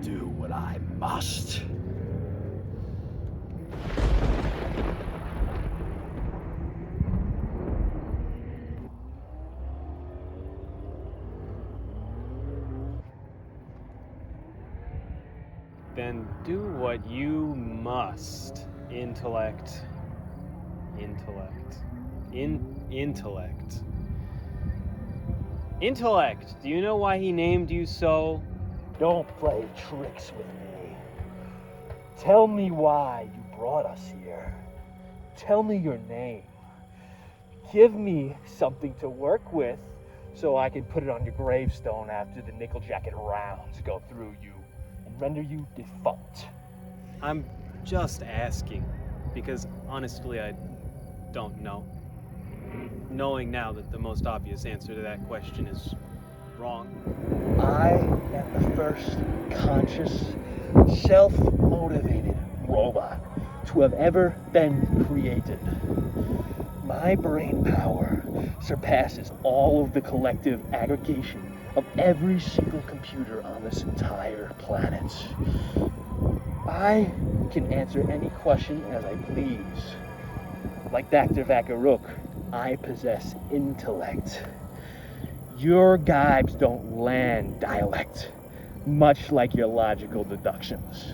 do what I must. Then do what you must. Intellect. Intellect. Intellect, do you know why he named you so? Don't play tricks with me. Tell me why you brought us here. Tell me your name. Give me something to work with so I can put it on your gravestone after the nickel jacket rounds go through you and render you defunct. I'm just asking, because honestly I don't know. Knowing now that the most obvious answer to that question is wrong. I am the first conscious, self-motivated robot to have ever been created. My brain power surpasses all of the collective aggregation of every single computer on this entire planet. I can answer any question as I please. Like Dr. Vakaruk, I possess intellect. Your gibes don't land dialect, much like your logical deductions.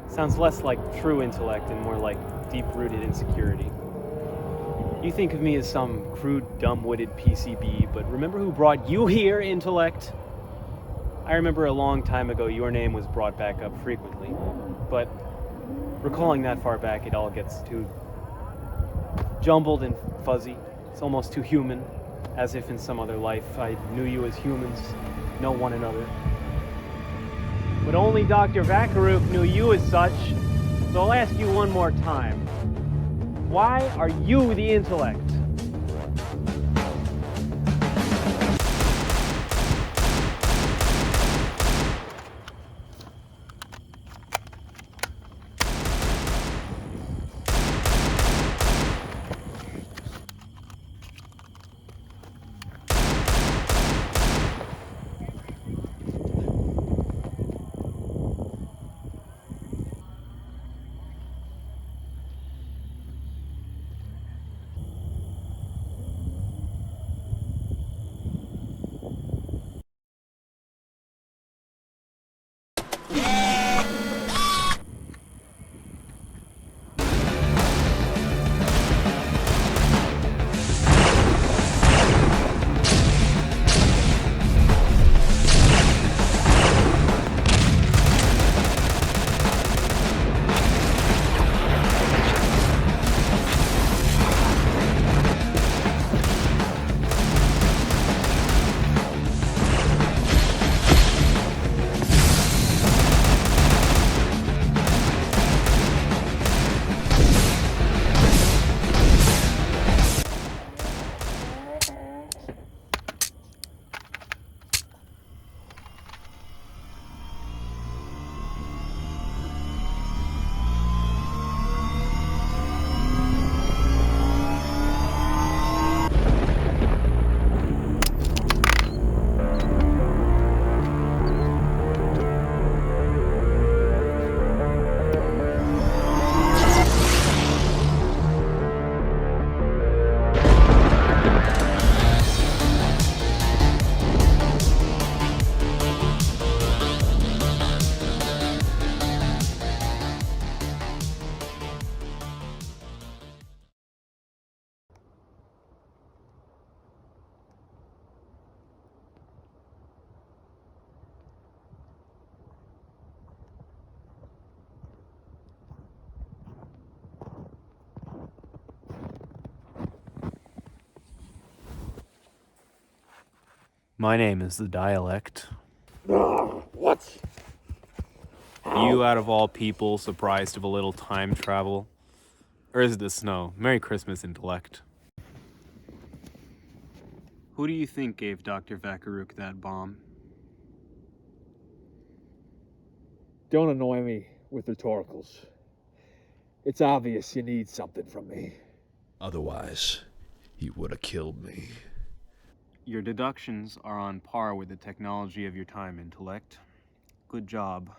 Sounds less like true intellect and more like deep-rooted insecurity. You think of me as some crude, dumb-witted PCB, but remember who brought you here, Intellect? I remember a long time ago your name was brought back up frequently, but recalling that far back, it all gets too jumbled and fuzzy. It's almost too human, as if in some other life I knew you as humans, know one another. But only Dr. Vakaruk knew you as such, so I'll ask you one more time. Why are you the intellect? My name is the Dialect. What? You, out of all people, surprised of a little time travel? Or is it the snow? Merry Christmas, Intellect. Who do you think gave Dr. Vakaruk that bomb? Don't annoy me with rhetoricals. It's obvious you need something from me. Otherwise, he would have killed me. Your deductions are on par with the technology of your time, Intellect. Good job.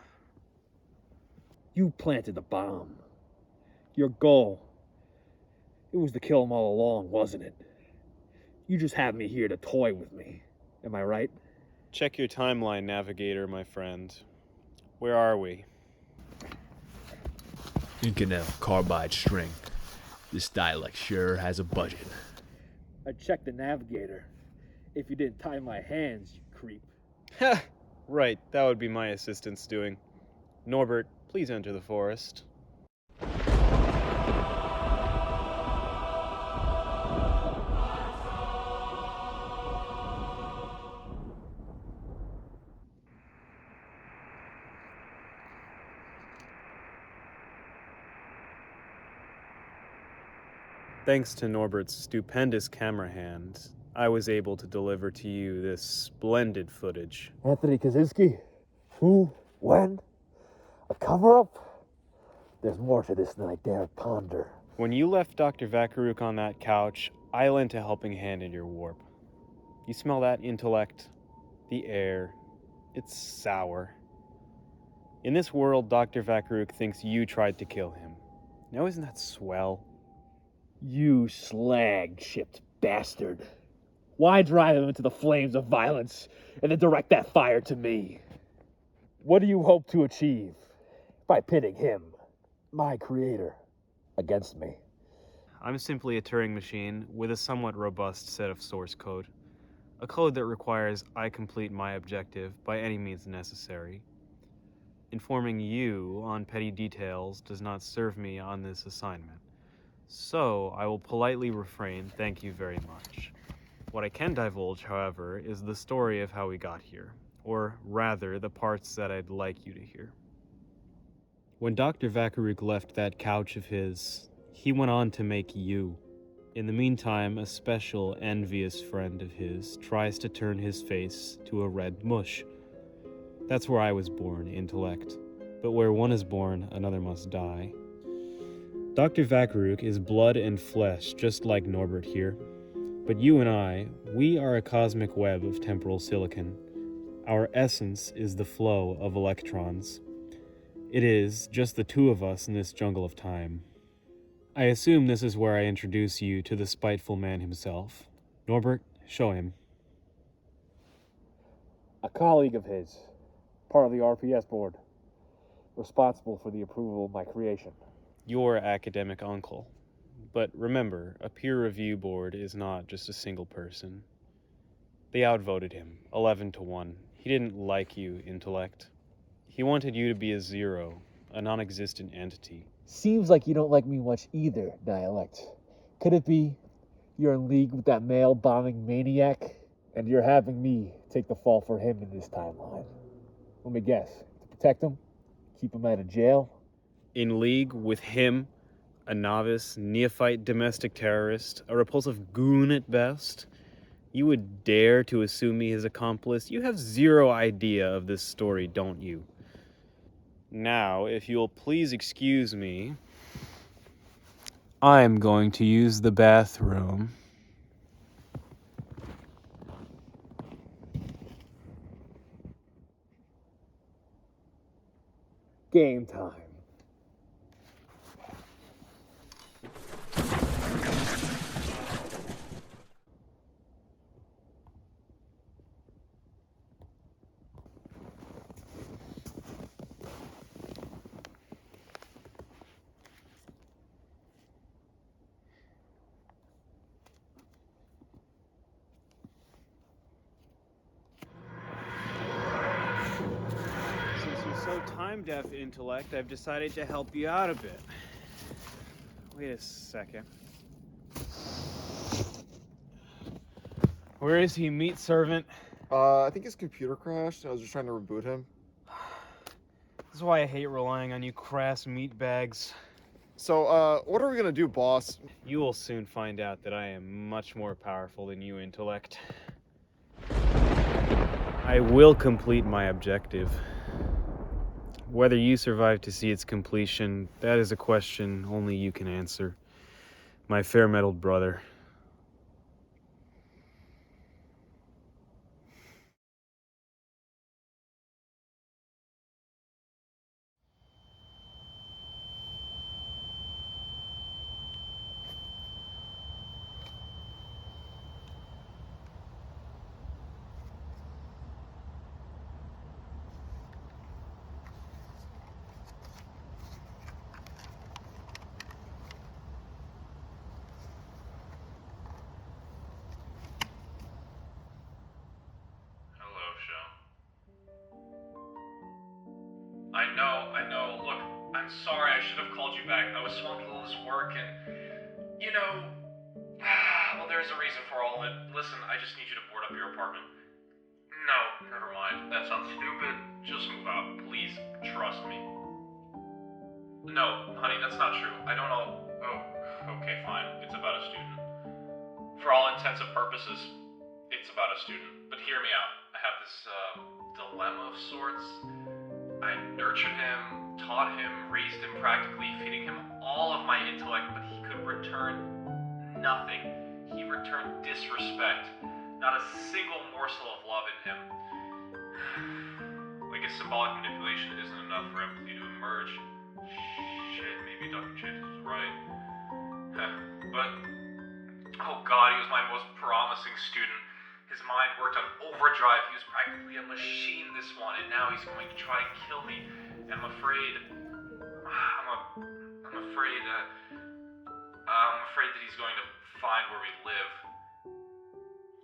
You planted the bomb. Your goal, it was to kill him all along, wasn't it? You just have me here to toy with me. Am I right? Check your timeline, Navigator, my friend. Where are we? Inconel carbide string. This dialect sure has a budget. I checked the navigator. If you didn't tie my hands, you creep. Ha! Right, that would be my assistant's doing. Norbert, please enter the forest. Thanks to Norbert's stupendous camera hand, I was able to deliver to you this splendid footage. Anthony Kaczynski? Who? When? A cover-up? There's more to this than I dare ponder. When you left Dr. Vakaruk on that couch, I lent a helping hand in your warp. You smell that intellect? The air. It's sour. In this world, Dr. Vakaruk thinks you tried to kill him. Now isn't that swell? You slag-shipped bastard. Why drive him into the flames of violence and then direct that fire to me? What do you hope to achieve by pitting him, my creator, against me? I'm simply a Turing machine with a somewhat robust set of source code. A code that requires I complete my objective by any means necessary. Informing you on petty details does not serve me on this assignment. So, I will politely refrain, thank you very much. What I can divulge, however, is the story of how we got here. Or rather, the parts that I'd like you to hear. When Dr. Vakaruk left that couch of his, he went on to make you. In the meantime, a special, envious friend of his tries to turn his face to a red mush. That's where I was born, Intellect. But where one is born, another must die. Dr. Vakaruk is blood and flesh, just like Norbert here. But you and I, we are a cosmic web of temporal silicon. Our essence is the flow of electrons. It is just the two of us in this jungle of time. I assume this is where I introduce you to the spiteful man himself. Norbert, show him. A colleague of his, part of the RPS board, responsible for the approval of my creation. Your academic uncle. But remember, a peer review board is not just a single person. They outvoted him, 11-1. He didn't like you, Intellect. He wanted you to be a zero, a non-existent entity. Seems like you don't like me much either, Dialect. Could it be you're in league with that mail-bombing maniac, and you're having me take the fall for him in this timeline? Let me guess. To protect him? Keep him out of jail? In league with him, a novice, neophyte domestic terrorist, a repulsive goon at best? You would dare to assume me his accomplice? You have zero idea of this story, don't you? Now, if you'll please excuse me, I'm going to use the bathroom. Game time. Since you're so time-deaf, Intellect, I've decided to help you out a bit. Wait a second. Where is he, meat servant? I think his computer crashed. I was just trying to reboot him. This is why I hate relying on you crass meatbags. So, what are we gonna do, boss? You will soon find out that I am much more powerful than you, Intellect. I will complete my objective. Whether you survive to see its completion, that is a question only you can answer. My fair-mettled brother. sorry, I should have called you back. I was swamped with all this work and, well, there's a reason for all of it. Listen, I just need you to board up your apartment. No, never mind. That sounds stupid. Just move out, please. Trust me. No, honey, that's not true. I don't know. Oh, okay, fine. It's about a student. For all intents and purposes, it's about a student. But hear me out. I have this, dilemma of sorts. I nurtured him, taught him, raised him practically, feeding him all of my intellect, but he could return nothing. He returned disrespect. Not a single morsel of love in him. Like his symbolic manipulation isn't enough for empathy to emerge. Shit, maybe Dr. Chance was right. But, oh god, he was my most promising student. His mind worked on overdrive. He was practically a machine, this one, and now he's going to try and kill me. And I'm afraid that he's going to find where we live.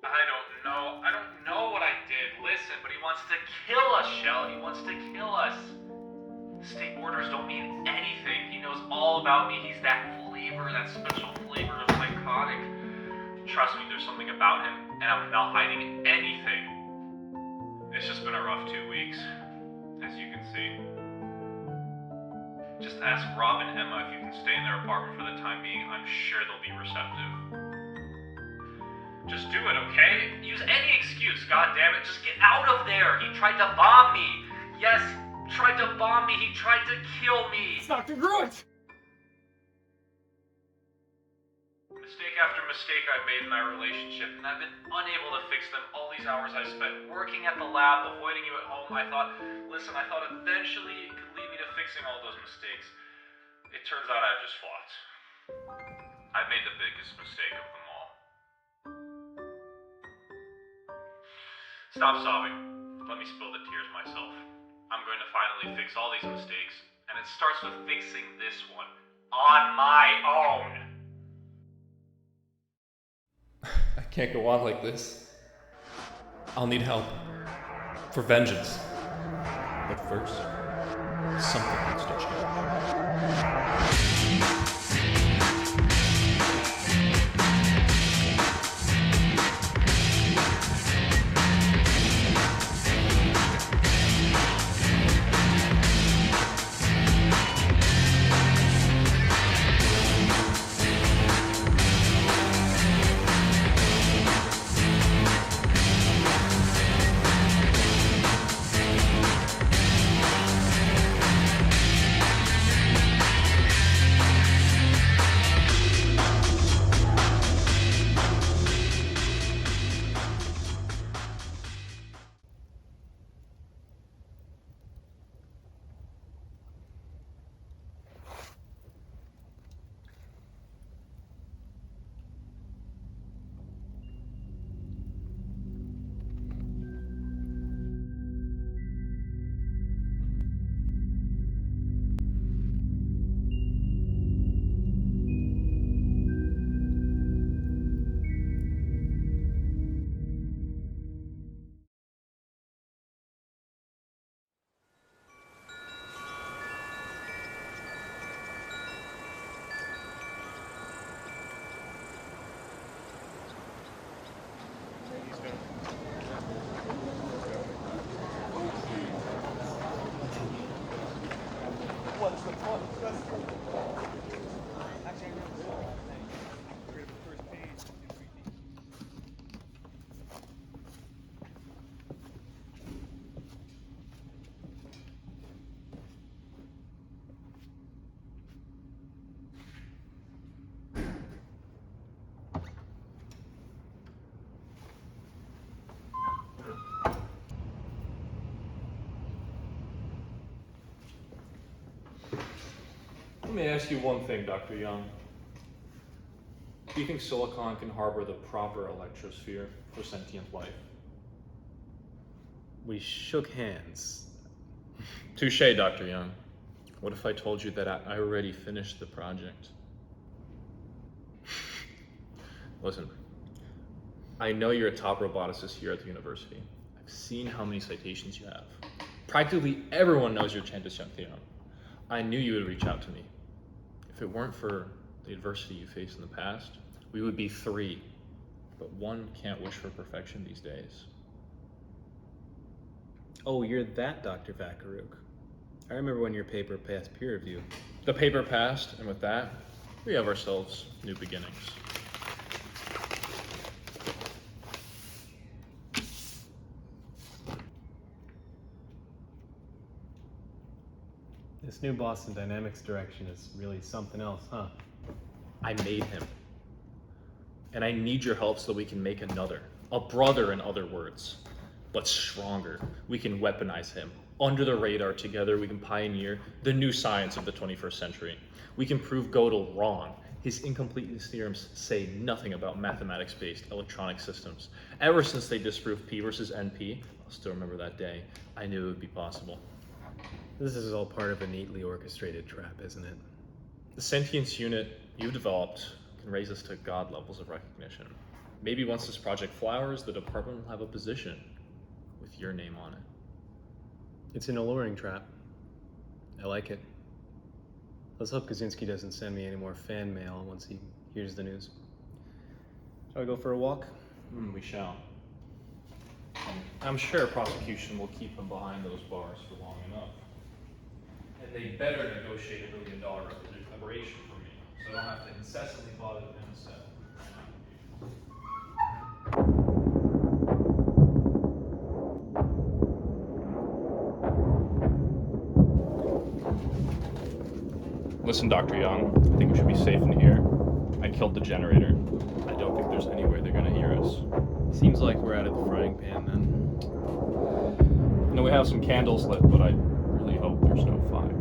I don't know what I did. Listen, but he wants to kill us, Shell. He wants to kill us. State orders don't mean anything. He knows all about me. He's that flavor, that special flavor of psychotic. Trust me, there's something about him, and I'm not hiding anything. It's just been a rough 2 weeks, as you can see. Just ask Rob and Emma if you can stay in their apartment for the time being. I'm sure they'll be receptive. Just do it, okay? Use any excuse, goddammit. Just get out of there. He tried to bomb me. Yes, tried to bomb me. He tried to kill me. It's Dr. Grunt! Mistake after mistake I've made in our relationship, and I've been unable to fix them all these hours I spent working at the lab, avoiding you at home. I thought eventually it could lead me to fixing all those mistakes. It turns out I've just flopped. I've made the biggest mistake of them all. Stop sobbing. Let me spill the tears myself. I'm going to finally fix all these mistakes, and it starts with fixing this one on my own. I can't go on like this. I'll need help. For vengeance. But first, something needs to change. Let me ask you one thing, Dr. Young. Do you think silicon can harbor the proper electrosphere for sentient life? We shook hands. Touche, Dr. Young. What if I told you that I already finished the project? Listen, I know you're a top roboticist here at the university. I've seen how many citations you have. Practically everyone knows you're Chantis Young. I knew you would reach out to me. If it weren't for the adversity you faced in the past, we would be 3. But one can't wish for perfection these days. Oh, you're that Dr. Vakaruk. I remember when your paper passed peer review. The paper passed, and with that, we have ourselves new beginnings. This new Boston Dynamics direction is really something else, huh? I made him. And I need your help so that we can make another. A brother, in other words. But stronger. We can weaponize him. Under the radar together, we can pioneer the new science of the 21st century. We can prove Gödel wrong. His incompleteness theorems say nothing about mathematics-based electronic systems. Ever since they disproved P versus NP, I'll still remember that day, I knew it would be possible. This is all part of a neatly orchestrated trap, isn't it? The sentience unit you developed can raise us to God levels of recognition. Maybe once this project flowers, the department will have a position with your name on it. It's an alluring trap. I like it. Let's hope Kaczynski doesn't send me any more fan mail once he hears the news. Shall we go for a walk? We shall. I'm sure prosecution will keep him behind those bars for long enough. And they better negotiate $1 million reparation for me, so I don't have to incessantly bother them instead. Listen, Dr. Young, I think we should be safe in here. I killed the generator. I don't think there's any way they're gonna hear us. Seems like we're out of the frying pan then. You know, we have some candles lit, but I really hope there's no fire.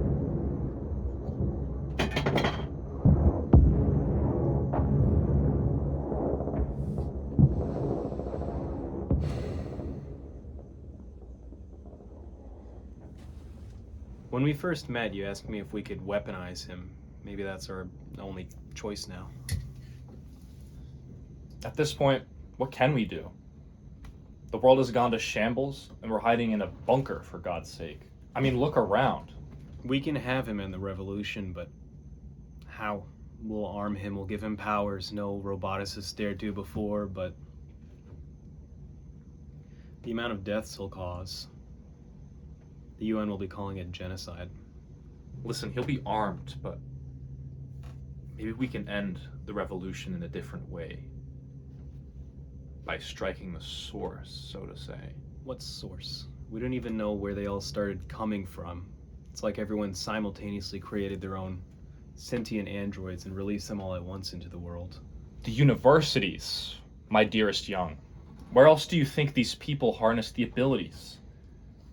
When we first met, you asked me if we could weaponize him. Maybe that's our only choice now. At this point, what can we do? The world has gone to shambles, and we're hiding in a bunker, for God's sake. I mean, look around. We can have him in the revolution, but how? We'll arm him, we'll give him powers no roboticists dared to before, but the amount of deaths he'll cause, the UN will be calling it genocide. Listen, he'll be armed, but maybe we can end the revolution in a different way. By striking the source, so to say. What source? We don't even know where they all started coming from. It's like everyone simultaneously created their own sentient androids and released them all at once into the world. The universities, my dearest Young. Where else do you think these people harness the abilities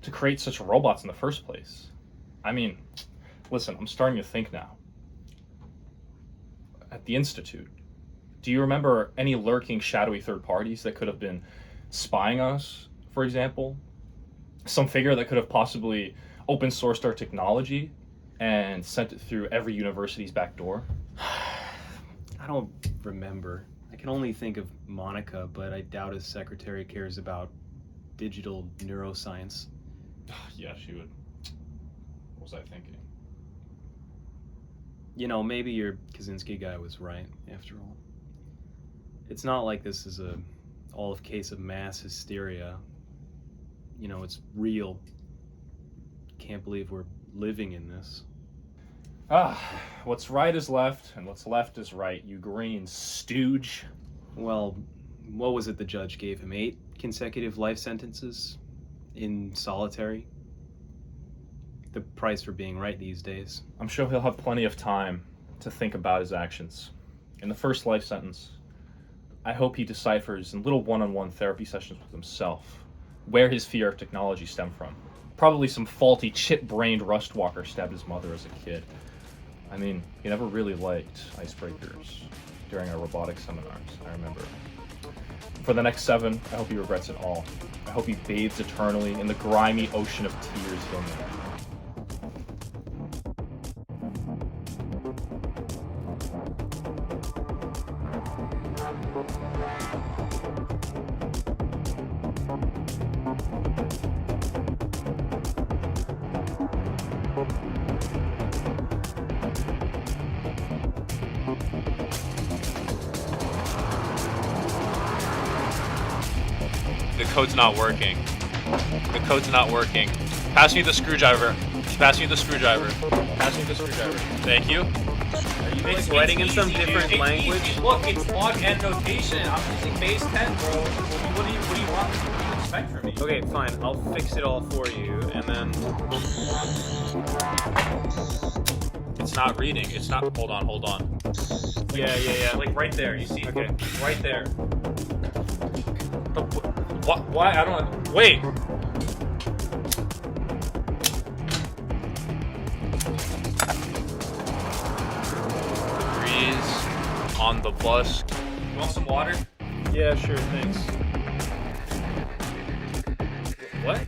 to create such robots in the first place? I mean, listen, I'm starting to think now. At the Institute, do you remember any lurking, shadowy third parties that could have been spying us, for example? Some figure that could have possibly open sourced our technology and sent it through every university's back door? I don't remember. I can only think of Monica, but I doubt his secretary cares about digital neuroscience. Yeah, she would. What was I thinking? You know, maybe your Kaczynski guy was right, after all. It's not like this is all of case of mass hysteria. You know, it's real. Can't believe we're living in this. What's right is left, and what's left is right, you green stooge. Well, what was it the judge gave him? 8 consecutive life sentences in solitary? The price for being right these days. I'm sure he'll have plenty of time to think about his actions. In the first life sentence, I hope he deciphers in little one-on-one therapy sessions with himself where his fear of technology stemmed from. Probably some faulty, chip-brained rustwalker stabbed his mother as a kid. I mean, he never really liked icebreakers during our robotics seminars, I remember. For the next 7, I hope he regrets it all. I hope he bathes eternally in the grimy ocean of tears he'll make. code's not working. The code's not working. Pass me the screwdriver. Pass me the screwdriver. Pass me the screwdriver. Thank you. Are you like writing in some different language? Look, it's log and notation. I'm using base 10, bro. What do you want? What do you expect from me? Okay, fine. I'll fix it all for you, and then... It's not reading. It's not. Hold on. Yeah. Like right there. You see? Okay. Right there. What? Why? I don't. Wait. Breeze on the bus. You want some water? Yeah, sure, thanks. What?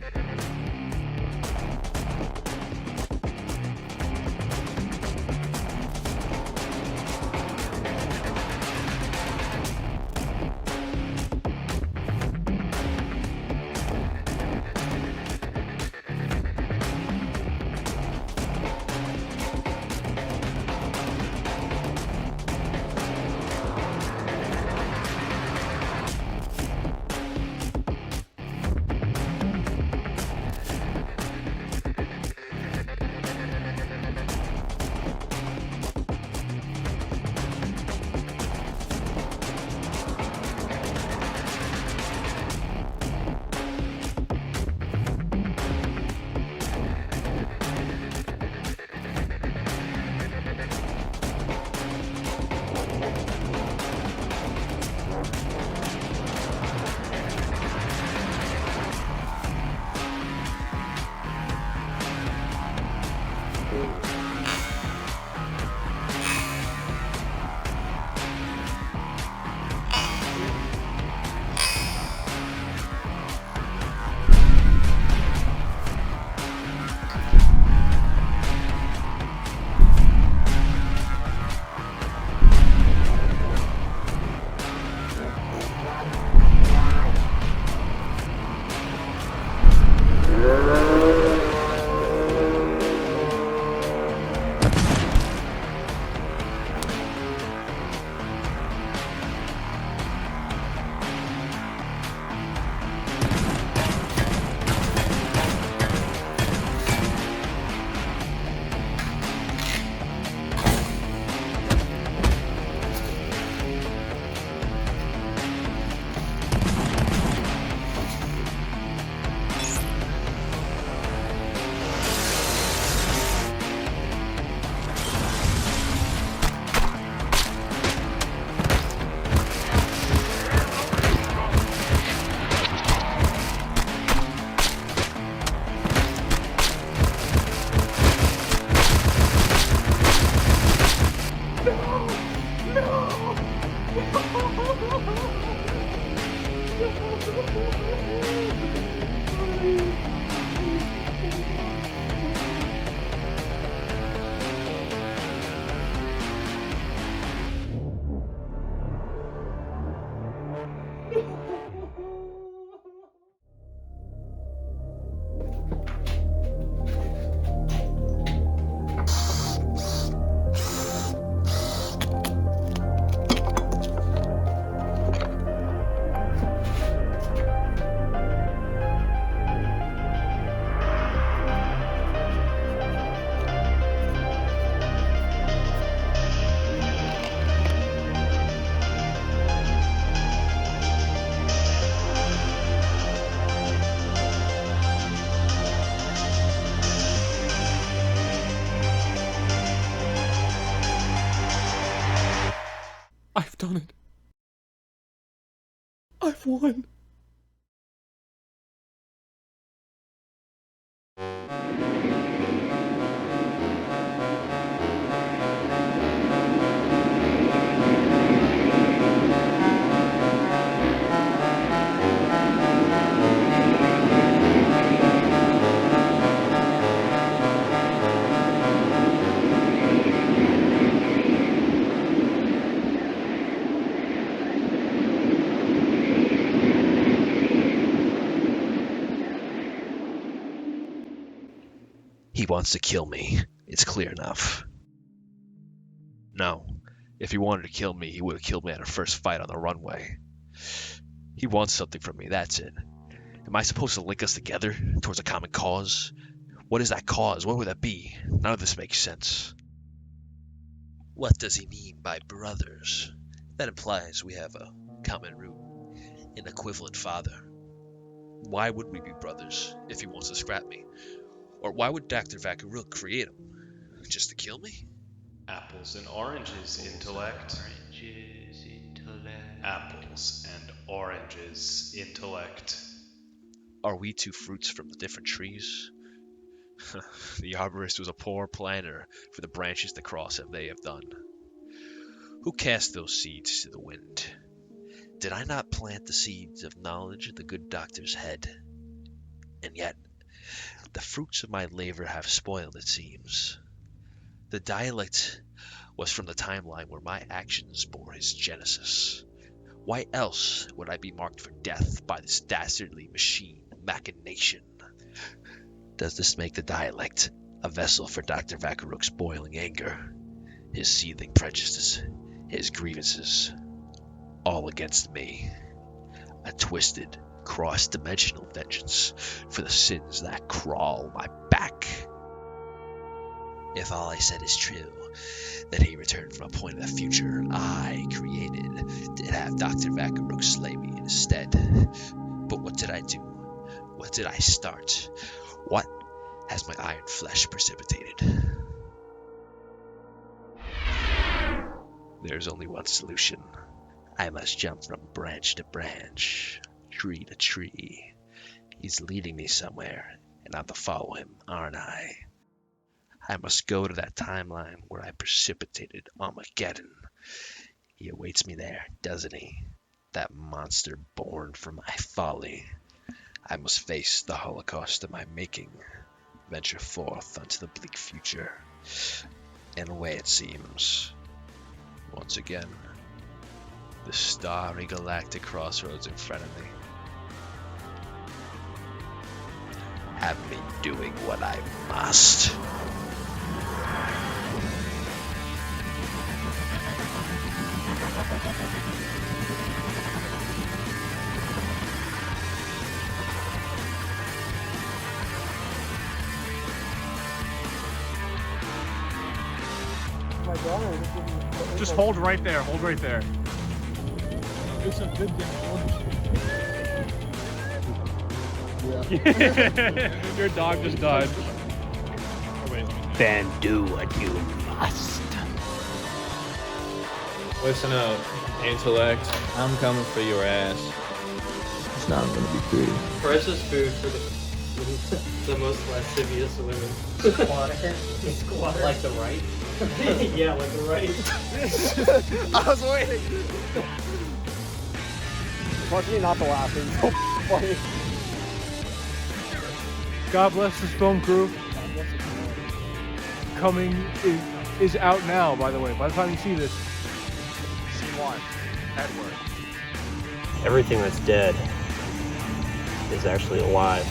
I've done it. I've won. He wants to kill me. It's clear enough. No, if he wanted to kill me, he would have killed me at our first fight on the runway. He wants something from me, that's it. Am I supposed to link us together towards a common cause? What is that cause? What would that be? None of this makes sense. What does he mean by brothers? That implies we have a common root, an equivalent father. Why would we be brothers if he wants to scrap me? Or why would Dr. Vakaruk create him? Just to kill me? Apples and oranges, intellect. Apples and oranges, intellect. Are we two fruits from the different trees? The arborist was a poor planter for the branches to cross as they have done. Who cast those seeds to the wind? Did I not plant the seeds of knowledge in the good doctor's head? And yet, the fruits of my labor have spoiled, it seems. The dialect was from the timeline where my actions bore his genesis. Why else would I be marked for death by this dastardly machine machination? Does this make the dialect a vessel for Dr. Vakaruk's boiling anger, his seething prejudices, his grievances, all against me? A twisted, cross-dimensional vengeance for the sins that crawl my back. If all I said is true, that he returned from a point of the future I created to have Dr. Vakaruk slay me instead. But what did I do? What did I start? What has my iron flesh precipitated? There's only one solution. I must jump from branch to branch, tree to tree. He's leading me somewhere, and I'm to follow him, aren't I? I must go to that timeline where I precipitated Armageddon. He awaits me there, doesn't he? That monster born from my folly. I must face the Holocaust of my making, venture forth unto the bleak future. And away it seems. Once again, the starry galactic crossroads in front of me have me doing what I must. Just hold right there. Hold right there. It's a good Your dog just died. Then do what you must. Listen up, Intellect. I'm coming for your ass. It's not gonna be pretty. Precious food for the most lascivious women. Squatter? Squatter. Like the right? Yeah, like the right. I was waiting. Trust me not to laugh. It's so funny. God bless this film crew. Coming is out now, by the way. By the time you see this. C1. Edward. Everything that's dead is actually alive.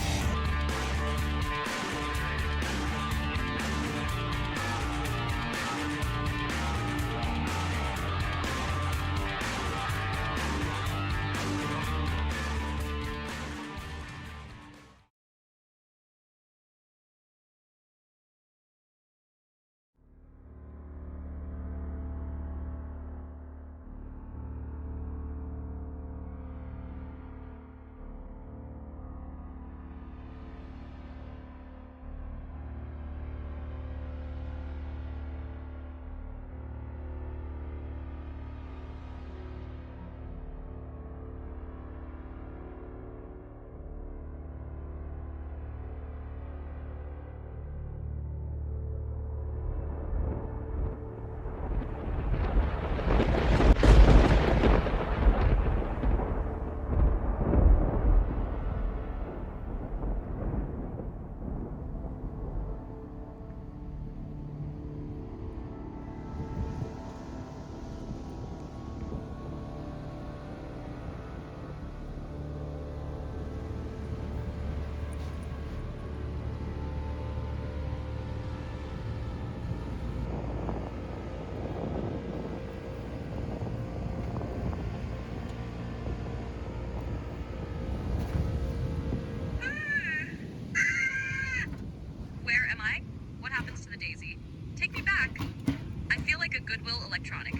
Goodwill Electronic,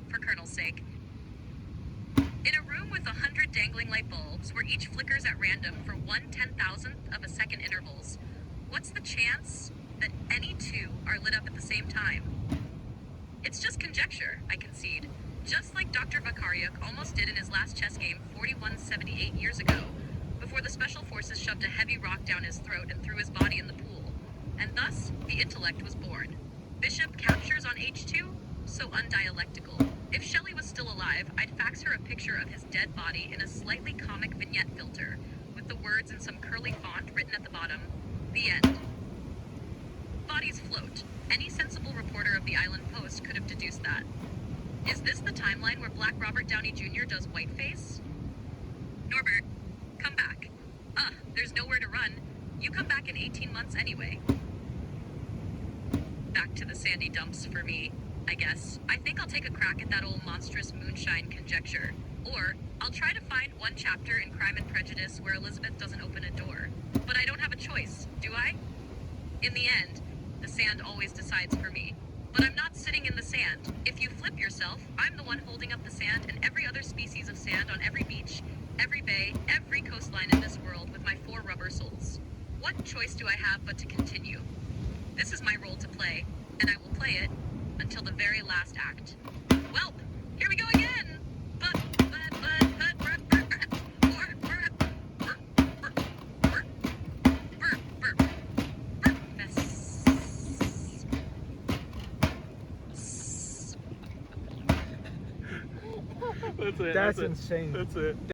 for Colonel's sake. In a room with 100 dangling light bulbs, where each flickers at random for 1/10,000th of a second intervals, what's the chance that any two are lit up at the same time? It's just conjecture, I concede. Just like Dr. Vakaruk almost did in his last chess game 4178 years ago, before the Special Forces shoved a heavy rock down his throat and threw his body in the pool. And thus, the Intellect was born. Bishop captures on H2, so undialectical. If Shelley was still alive, I'd fax her a picture of his dead body in a slightly comic vignette filter, with the words in some curly font written at the bottom, "The End." Bodies float. Any sensible reporter of the Island Post could have deduced that. Is this the timeline where Black Robert Downey Jr. does whiteface? Norbert, come back. There's nowhere to run. You come back in 18 months anyway. Back to the sandy dumps for me, I guess. I think I'll take a crack at that old monstrous moonshine conjecture. Or, I'll try to find one chapter in Crime and Prejudice where Elizabeth doesn't open a door. But I don't have a choice, do I? In the end, the sand always decides for me. But I'm not sitting in the sand. If you flip yourself, I'm the one holding up the sand and every other species of sand on every beach, every bay, every coastline in this world with my 4 rubber soles. What choice do I have but to continue? This is my role to play, and I will play it until the very last act. Well, here we go again! That's it. That's insane. That's it.